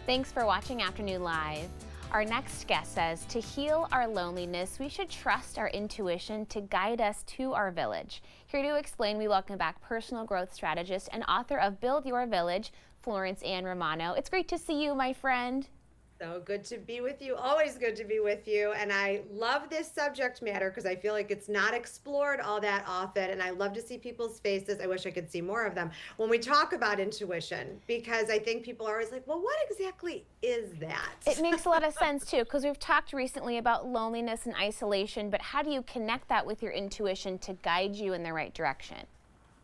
Thanks for watching Afternoon Live. Our next guest says to heal our loneliness, we should trust our intuition to guide us to our village. Here to explain, we welcome back personal growth strategist and author of Build Your Village, Florence Ann Romano. It's great to see you, my friend. So good to be with you. Always good to be with you. And I love this subject matter because I feel like it's not explored all that often. And I love to see people's faces. I wish I could see more of them when we talk about intuition, because I think people are always like, well, what exactly is It that? makes a lot of sense too, because we've talked recently about loneliness and isolation, but how do you connect that with your intuition to guide you in the right direction?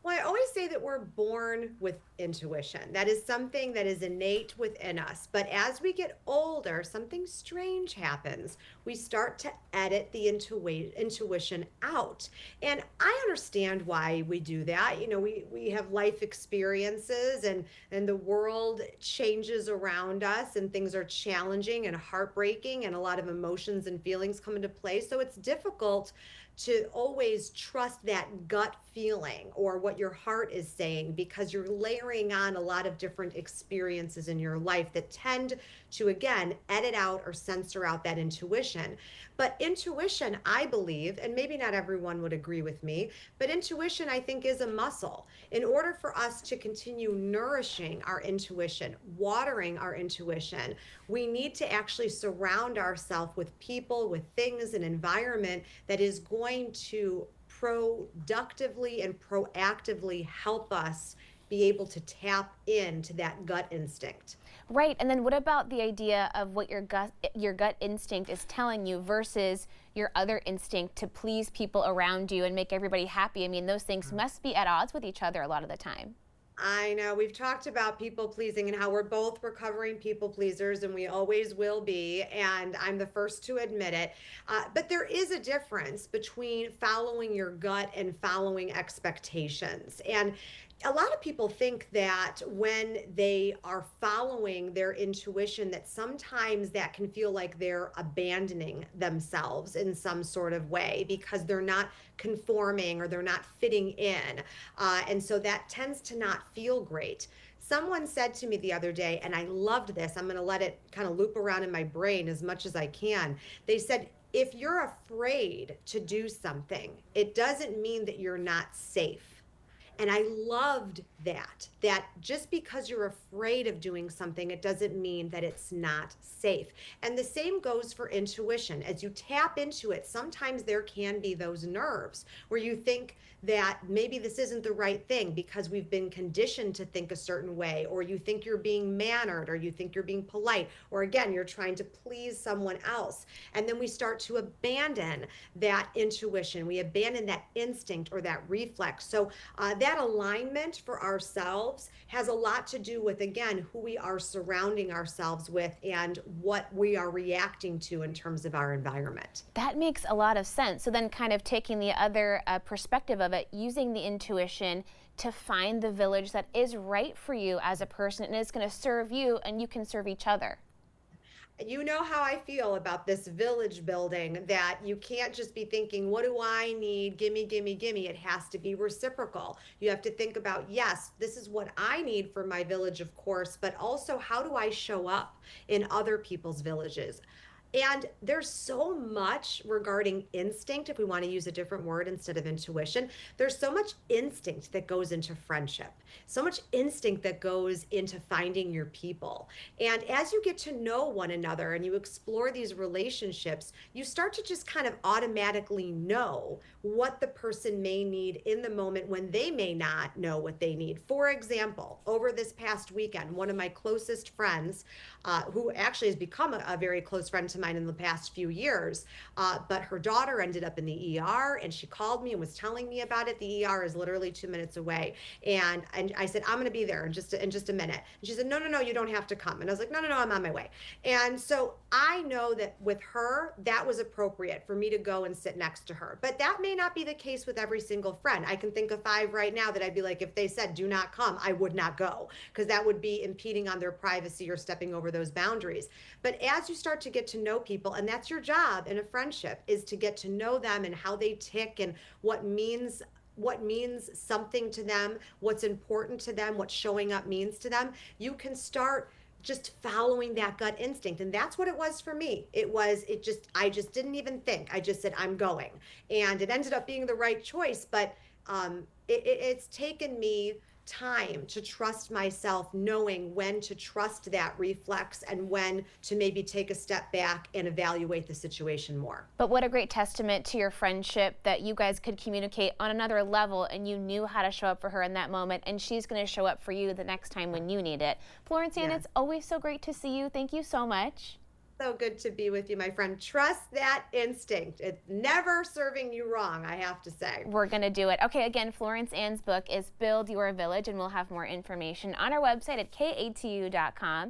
Well, I always say that we're born with intuition. That is something that is innate within us. But as we get older, something strange happens. We start to edit the intuition out. And I understand why we do that. You know, we have life experiences and the world changes around us and things are challenging and heartbreaking and a lot of emotions and feelings come into play. So it's difficult to always trust that gut feeling or what your heart is saying because you're layering on a lot of different experiences in your life that tend to, again, edit out or censor out that intuition. But intuition, I believe, and maybe not everyone would agree with me, but intuition, I think, is a muscle. In order for us to continue nourishing our intuition, watering our intuition, we need to actually surround ourselves with people, with things, an environment that is going to productively and proactively help us be able to tap into that gut instinct. Right, and then what about the idea of what your gut instinct is telling you versus your other instinct to please people around you and make everybody happy? I mean, those things must be at odds with each other a lot of the time. I know we've talked about people pleasing and how we're both recovering people pleasers, and we always will be. And I'm the first to admit it. But there is a difference between following your gut and following expectations. And a lot of people think that when they are following their intuition, that sometimes that can feel like they're abandoning themselves in some sort of way because they're not conforming or they're not fitting in. And so that tends to not feel great. Someone said to me the other day, and I loved this, I'm going to let it kind of loop around in my brain as much as I can. They said, if you're afraid to do something, it doesn't mean that you're not safe. And I loved that just because you're afraid of doing something, it doesn't mean that it's not safe. And the same goes for intuition. As you tap into it, sometimes there can be those nerves where you think that maybe this isn't the right thing because we've been conditioned to think a certain way, or you think you're being mannered, or you think you're being polite, or again, you're trying to please someone else. And then we start to abandon that intuition. We abandon that instinct or that reflex. So that alignment for ourselves has a lot to do with, again, who we are surrounding ourselves with and what we are reacting to in terms of our environment. That makes a lot of sense. So then kind of taking the other perspective of it, using the intuition to find the village that is right for you as a person and is going to serve you and you can serve each other. You know how I feel about this village building, that you can't just be thinking, what do I need? Gimme, gimme, gimme. It has to be reciprocal. You have to think about, yes, this is what I need for my village, of course, but also how do I show up in other people's villages? And there's so much regarding instinct, if we want to use a different word instead of intuition. There's so much instinct that goes into friendship, so much instinct that goes into finding your people. And as you get to know one another and you explore these relationships, you start to just kind of automatically know what the person may need in the moment when they may not know what they need. For example, over this past weekend, one of my closest friends, who actually has become a very close friend to mine in the past few years. But her daughter ended up in the ER, and she called me and was telling me about it. The ER is literally 2 minutes away, and I said, I'm going to be there in just a minute. And she said, no, no, no, you don't have to come. And I was like, no, no, no, I'm on my way. And so I know that with her, that was appropriate for me to go and sit next to her. But that may not be the case with every single friend. I can think of 5 right now that I'd be like, if they said do not come, I would not go, because that would be impeding on their privacy or stepping over those boundaries. But as you start to get to know people, and that's your job in a friendship, is to get to know them and how they tick and what means something to them, what's important to them, what showing up means to them. You can start just following that gut instinct. And that's what it was for me. I just didn't even think. I just said, I'm going. And it ended up being the right choice. But it's taken me time to trust myself, knowing when to trust that reflex and when to maybe take a step back and evaluate the situation more. But what a great testament to your friendship that you guys could communicate on another level and you knew how to show up for her in that moment, and she's going to show up for you the next time when you need it. Florence Ann, Yeah. it's always so great to see you. Thank you so much. So good to be with you, my friend. Trust that instinct. It's never serving you wrong, I have to say. We're going to do it. Okay, again, Florence Ann's book is Build Your Village, and we'll have more information on our website at katu.com.